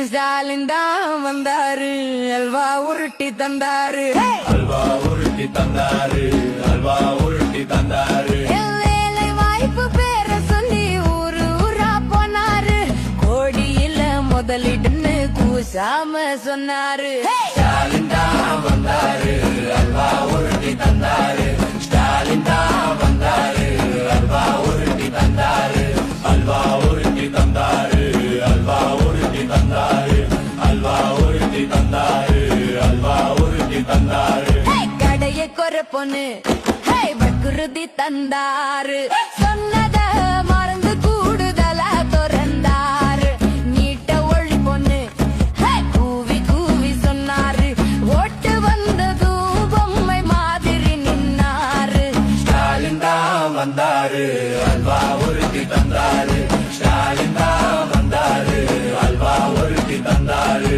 ஸ்டாலின் தான் வந்தாரு, அல்வா உருட்டி தந்தாரு, அல்வா உருட்டி தந்தாரு, அல்வா உருட்டி தந்தாரு. வேலை வாய்ப்பு பேர சொல்லி ஊரு ஊரா போனாரு, கோடியில முதலிடுன்னு கூசாம சொன்னாரு. ஸ்டாலின் தான் வந்தாரு, அல்வா உருட்டி தந்தாரு. ஸ்டாலின் தான் வந்தாரு, அல்வா உருட்டி தந்தாரு, அல்வா உருட்டி தந்தாரு, அல்வா உருட்டி தந்தாரு, அல்வா உருட்டி தந்தாரு, அல்வா உருட்டி தந்தாரு. கடைய குறை பொண்ணு வக்குறுதி தந்தாரு, சொன்னத மறந்து கூடுதலா துறந்தாரு. நீட்ட ஒளி பொண்ணு கூவி கூவி சொன்னாரு, ஓட்டு வந்ததும் பொம்மை மாதிரி நின்னாரு. ஸ்டாலின் தான் வந்தாரு, அல்வா உருட்டி தந்தாரு. ஸ்டாலின் தான் வந்தாரு, அல்வா உருட்டி தந்தாரு.